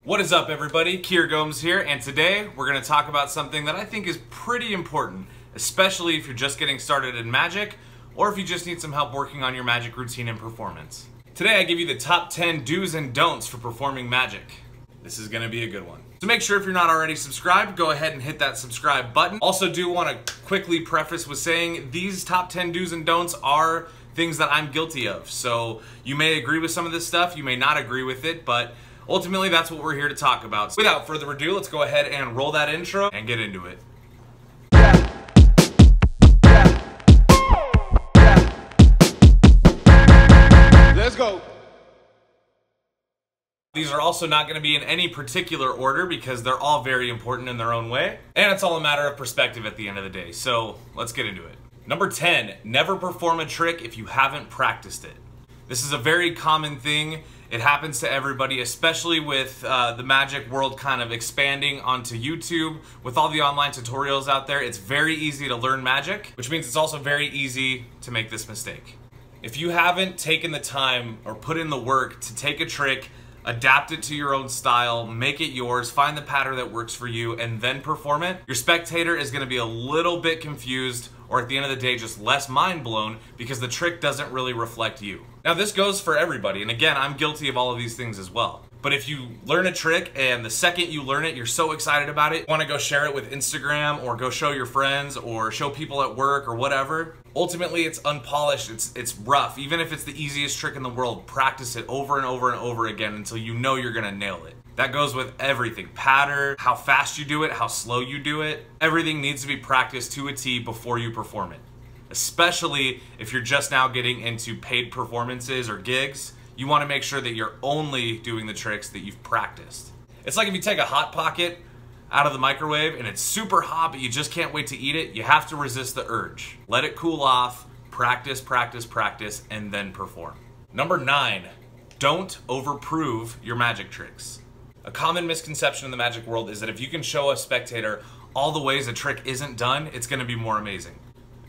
What is up, everybody? Kier Gomes here, and today we're going to talk about something that I think is pretty important, especially if you're just getting started in Magic or if you just need some help working on your Magic routine and performance. Today I give you the top 10 do's and don'ts for performing Magic. This is going to be a good one. So make sure if you're not already subscribed, go ahead and hit that subscribe button. Also do want to quickly preface with saying these top 10 do's and don'ts are things that I'm guilty of. So you may agree with some of this stuff, you may not agree with it, but ultimately, that's what we're here to talk about. Without further ado, let's go ahead and roll that intro and get into it. Let's go. These are also not going to be in any particular order because they're all very important in their own way. And it's all a matter of perspective at the end of the day. So let's get into it. Number 10, never perform a trick if you haven't practiced it. This is a very common thing. It happens to everybody, especially with the Magic world kind of expanding onto YouTube. With all the online tutorials out there, it's very easy to learn Magic, which means it's also very easy to make this mistake. If you haven't taken the time or put in the work to take a trick, adapt it to your own style, make it yours, find the pattern that works for you, and then perform it, your spectator is going to be a little bit confused, or at the end of the day, just less mind blown because the trick doesn't really reflect you. Now this goes for everybody, and again, I'm guilty of all of these things as well. But if you learn a trick and the second you learn it, you're so excited about it, you want to go share it with Instagram or go show your friends or show people at work or whatever, ultimately it's unpolished, it's rough. Even if it's the easiest trick in the world, practice it over and over and over again until you know you're gonna nail it. That goes with everything. Pattern, how fast you do it, how slow you do it. Everything needs to be practiced to a T before you perform it. Especially if you're just now getting into paid performances or gigs, you want to make sure that you're only doing the tricks that you've practiced. It's like if you take a Hot Pocket out of the microwave and it's super hot but you just can't wait to eat it, you have to resist the urge. Let it cool off, practice, practice, practice, and then perform. Number 9, don't overprove your Magic tricks. A common misconception in the Magic world is that if you can show a spectator all the ways a trick isn't done, it's going to be more amazing.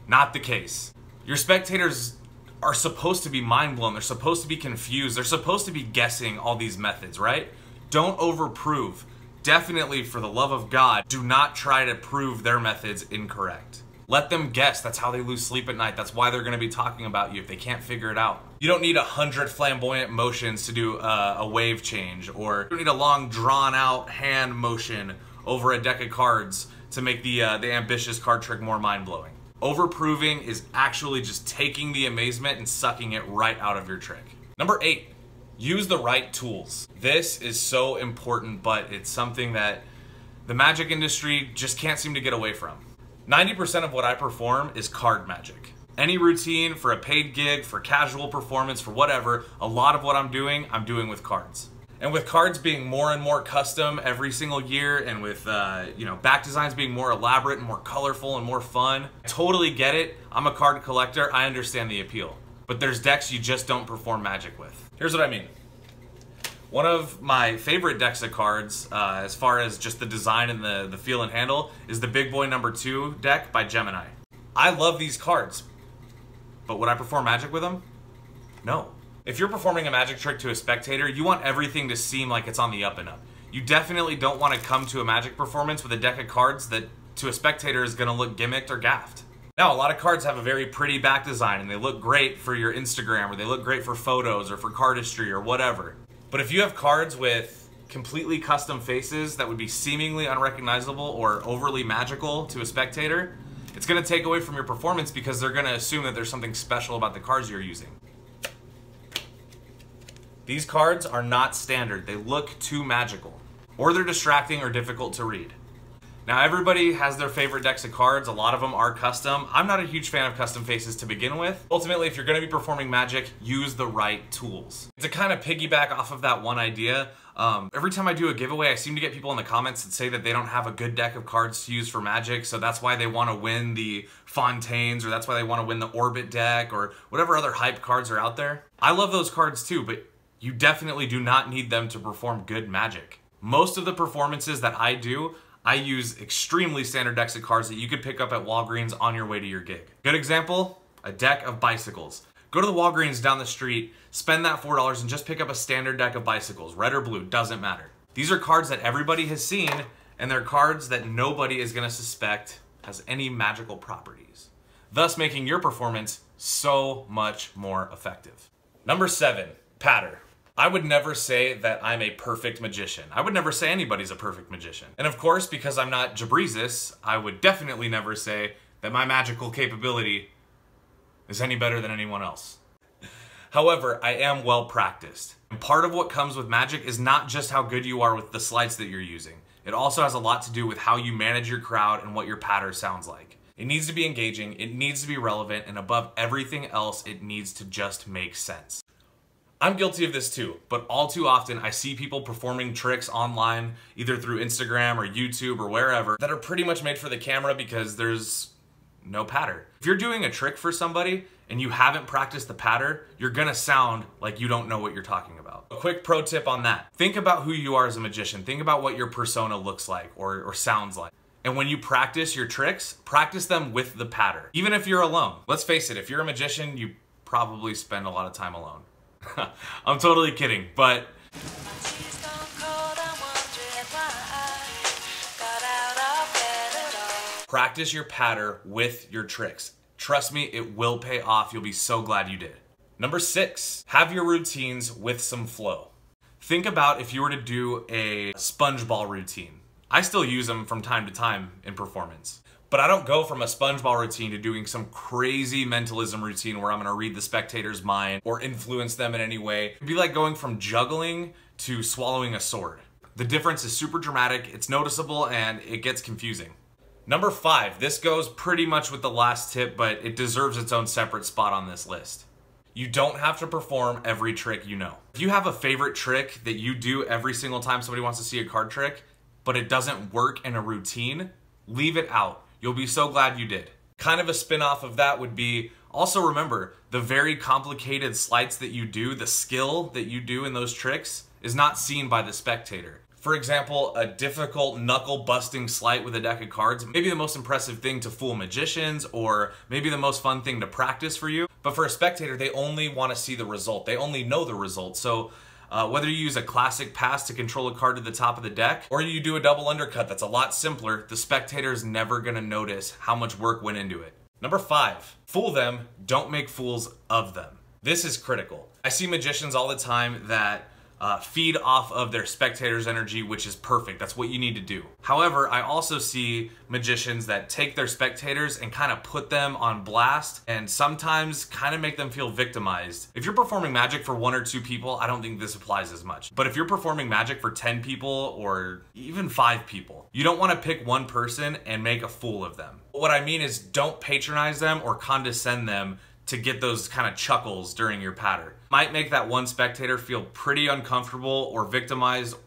Not the case. Your spectators are supposed to be mind blown, they're supposed to be confused, they're supposed to be guessing all these methods, right? Don't overprove. Definitely, for the love of God, do not try to prove their methods incorrect. Let them guess. That's how they lose sleep at night. That's why they're going to be talking about you if they can't figure it out. You don't need 100 flamboyant motions to do a wave change, or you don't need a long drawn out hand motion over a deck of cards to make the ambitious card trick more mind-blowing. Overproving is actually just taking the amazement and sucking it right out of your trick. Number 8, use the right tools. This is so important, but it's something that the Magic industry just can't seem to get away from. 90% of what I perform is card Magic. Any routine for a paid gig, for casual performance, for whatever, a lot of what I'm doing with cards. And with cards being more and more custom every single year, and with back designs being more elaborate and more colorful and more fun, I totally get it. I'm a card collector, I understand the appeal. But there's decks you just don't perform Magic with. Here's what I mean. One of my favorite decks of cards, as far as just the design and the feel and handle, is the Big Boy number 2 deck by Gemini. I love these cards, but would I perform Magic with them? No. If you're performing a Magic trick to a spectator, you want everything to seem like it's on the up and up. You definitely don't want to come to a Magic performance with a deck of cards that to a spectator is going to look gimmicked or gaffed. Now, a lot of cards have a very pretty back design and they look great for your Instagram, or they look great for photos or for cardistry or whatever. But if you have cards with completely custom faces that would be seemingly unrecognizable or overly magical to a spectator, it's going to take away from your performance because they're going to assume that there's something special about the cards you're using. These cards are not standard. They look too magical, or they're distracting or difficult to read. Now, everybody has their favorite decks of cards. A lot of them are custom. I'm not a huge fan of custom faces to begin with. Ultimately, if you're going to be performing Magic, use the right tools. To kind of piggyback off of that one idea, every time I do a giveaway, I seem to get people in the comments that say that they don't have a good deck of cards to use for Magic, so that's why they want to win the Fontaines, or that's why they want to win the Orbit deck, or whatever other hype cards are out there. I love those cards too, but you definitely do not need them to perform good Magic. Most of the performances that I do, I use extremely standard decks of cards that you could pick up at Walgreens on your way to your gig. Good example, a deck of bicycles. Go to the Walgreens down the street, spend that $4 and just pick up a standard deck of bicycles, red or blue, doesn't matter. These are cards that everybody has seen, and they're cards that nobody is going to suspect has any magical properties, thus making your performance so much more effective. Number 7, patter. I would never say that I'm a perfect magician. I would never say anybody's a perfect magician. And of course, because I'm not Jabrizis, I would definitely never say that my magical capability is any better than anyone else. However, I am well practiced. And part of what comes with magic is not just how good you are with the sleights that you're using. It also has a lot to do with how you manage your crowd and what your patter sounds like. It needs to be engaging, it needs to be relevant, and above everything else, it needs to just make sense. I'm guilty of this too, but all too often I see people performing tricks online, either through Instagram or YouTube or wherever, that are pretty much made for the camera because there's no patter. If you're doing a trick for somebody and you haven't practiced the patter, you're gonna sound like you don't know what you're talking about. A quick pro tip on that. Think about who you are as a magician. Think about what your persona looks like or sounds like. And when you practice your tricks, practice them with the patter. Even if you're alone. Let's face it, if you're a magician, you probably spend a lot of time alone. I'm totally kidding, but practice your patter with your tricks. Trust me, it will pay off. You'll be so glad you did. Number 6, have your routines with some flow. Think about if you were to do a sponge ball routine. I still use them from time to time in performance. But I don't go from a sponge ball routine to doing some crazy mentalism routine where I'm gonna read the spectator's mind or influence them in any way. It'd be like going from juggling to swallowing a sword. The difference is super dramatic, it's noticeable, and it gets confusing. Number 5, this goes pretty much with the last tip, but it deserves its own separate spot on this list. You don't have to perform every trick you know. If you have a favorite trick that you do every single time somebody wants to see a card trick, but it doesn't work in a routine, leave it out. You'll be so glad you did. Kind of a spin-off of that would be, also remember, the very complicated sleights that you do, the skill that you do in those tricks, is not seen by the spectator. For example, a difficult knuckle-busting sleight with a deck of cards, maybe the most impressive thing to fool magicians, or maybe the most fun thing to practice for you. But for a spectator, they only want to see the result. They only know the result. So whether you use a classic pass to control a card to the top of the deck, or you do a double undercut that's a lot simpler, the spectator is never gonna notice how much work went into it. Number 5, fool them, don't make fools of them. This is critical. I see magicians all the time that feed off of their spectators' energy, which is perfect. That's what you need to do. However, I also see magicians that take their spectators and kind of put them on blast and sometimes kind of make them feel victimized. If you're performing magic for 1 or 2 people, I don't think this applies as much. But if you're performing magic for 10 people or even 5 people, you don't want to pick one person and make a fool of them. What I mean is don't patronize them or condescend them to get those kind of chuckles during your patter. Might make that one spectator feel pretty uncomfortable or victimized,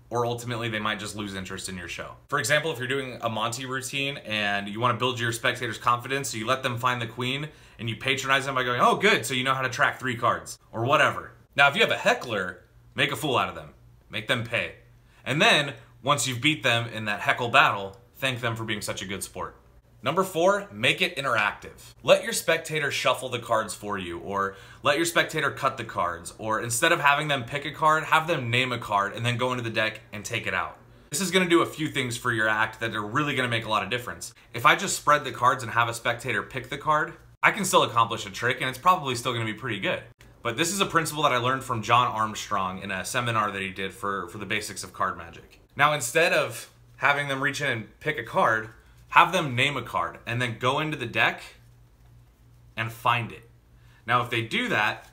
or ultimately they might just lose interest in your show. For example, if you're doing a Monty routine and you want to build your spectators' confidence, so you let them find the queen and you patronize them by going, oh good, so you know how to track 3 cards, or whatever. Now if you have a heckler, make a fool out of them. Make them pay. And then, once you've beat them in that heckle battle, thank them for being such a good sport. Number 4, make it interactive. Let your spectator shuffle the cards for you, or let your spectator cut the cards, or instead of having them pick a card, have them name a card and then go into the deck and take it out. This is gonna do a few things for your act that are really gonna make a lot of difference. If I just spread the cards and have a spectator pick the card, I can still accomplish a trick and it's probably still gonna be pretty good. But this is a principle that I learned from John Armstrong in a seminar that he did for the basics of card magic. Now instead of having them reach in and pick a card, have them name a card and then go into the deck and find it. Now, if they do that,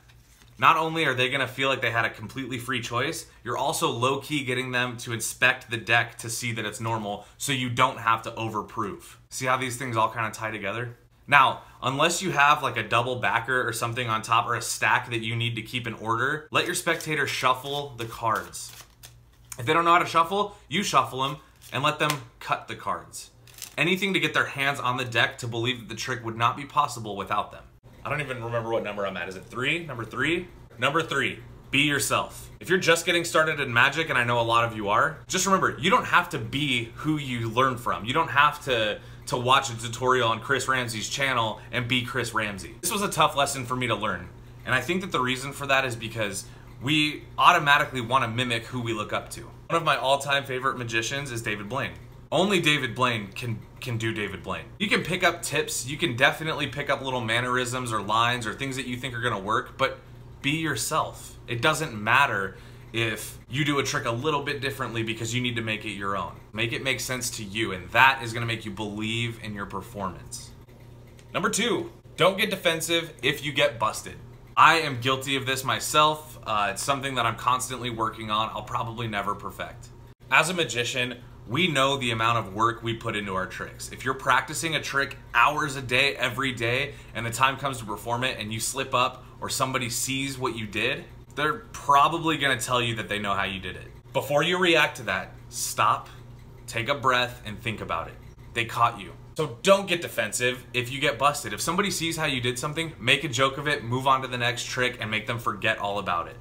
not only are they gonna feel like they had a completely free choice, you're also low-key getting them to inspect the deck to see that it's normal so you don't have to overprove. See how these things all kind of tie together? Now, unless you have like a double backer or something on top or a stack that you need to keep in order, let your spectator shuffle the cards. If they don't know how to shuffle, you shuffle them and let them cut the cards. Anything to get their hands on the deck to believe that the trick would not be possible without them. I don't even remember what number I'm at. Is it 3? Number 3? Number 3, be yourself. If you're just getting started in magic, and I know a lot of you are, just remember, you don't have to be who you learn from. You don't have to watch a tutorial on Chris Ramsey's channel and be Chris Ramsey. This was a tough lesson for me to learn. And I think that the reason for that is because we automatically want to mimic who we look up to. One of my all-time favorite magicians is David Blaine. Only David Blaine can do David Blaine. You can pick up tips, you can definitely pick up little mannerisms or lines or things that you think are gonna work, but be yourself. It doesn't matter if you do a trick a little bit differently because you need to make it your own. Make it make sense to you, and that is gonna make you believe in your performance. Number 2, don't get defensive if you get busted. I am guilty of this myself. It's something that I'm constantly working on. I'll probably never perfect. As a magician, we know the amount of work we put into our tricks. If you're practicing a trick hours a day, every day, and the time comes to perform it and you slip up or somebody sees what you did, they're probably gonna tell you that they know how you did it. Before you react to that, stop, take a breath, and think about it. They caught you. So don't get defensive if you get busted. If somebody sees how you did something, make a joke of it, move on to the next trick, and make them forget all about it.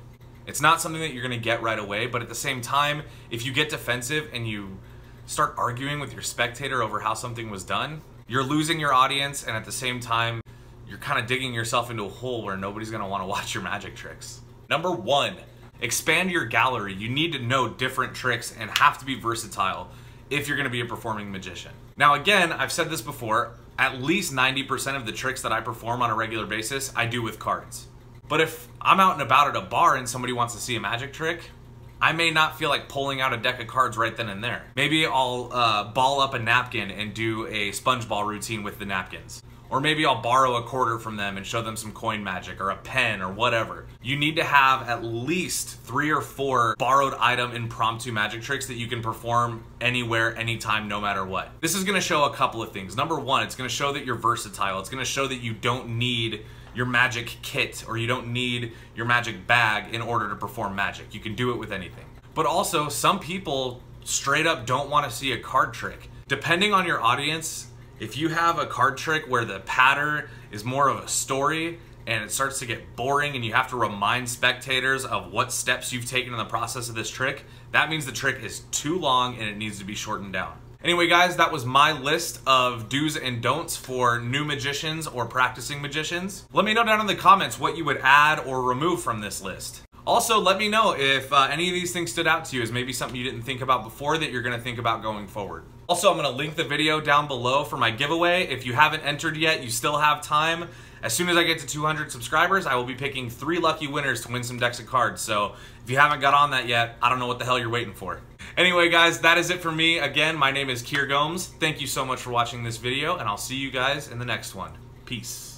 It's not something that you're gonna get right away, but at the same time, if you get defensive and you start arguing with your spectator over how something was done, you're losing your audience, and at the same time, you're kind of digging yourself into a hole where nobody's gonna wanna watch your magic tricks. Number 1, expand your gallery. You need to know different tricks and have to be versatile if you're gonna be a performing magician. Now again, I've said this before, at least 90% of the tricks that I perform on a regular basis, I do with cards. But if I'm out and about at a bar and somebody wants to see a magic trick, I may not feel like pulling out a deck of cards right then and there. Maybe I'll ball up a napkin and do a sponge ball routine with the napkins. Or maybe I'll borrow a quarter from them and show them some coin magic or a pen or whatever. You need to have at least 3 or 4 borrowed item impromptu magic tricks that you can perform anywhere, anytime, no matter what. This is gonna show a couple of things. Number 1, it's gonna show that you're versatile. It's gonna show that you don't need your magic kit or you don't need your magic bag in order to perform magic. You can do it with anything. But also, some people straight up don't want to see a card trick. Depending on your audience, if you have a card trick where the pattern is more of a story and it starts to get boring and you have to remind spectators of what steps you've taken in the process of this trick, that means the trick is too long and it needs to be shortened down. Anyway guys, that was my list of do's and don'ts for new magicians or practicing magicians. Let me know down in the comments what you would add or remove from this list. Also, let me know if any of these things stood out to you as maybe something you didn't think about before that you're gonna think about going forward. Also, I'm gonna link the video down below for my giveaway. If you haven't entered yet, you still have time. As soon as I get to 200 subscribers, I will be picking 3 lucky winners to win some decks of cards. So if you haven't got on that yet, I don't know what the hell you're waiting for. Anyway guys, that is it for me. Again, my name is Kier Gomes. Thank you so much for watching this video, and I'll see you guys in the next one. Peace.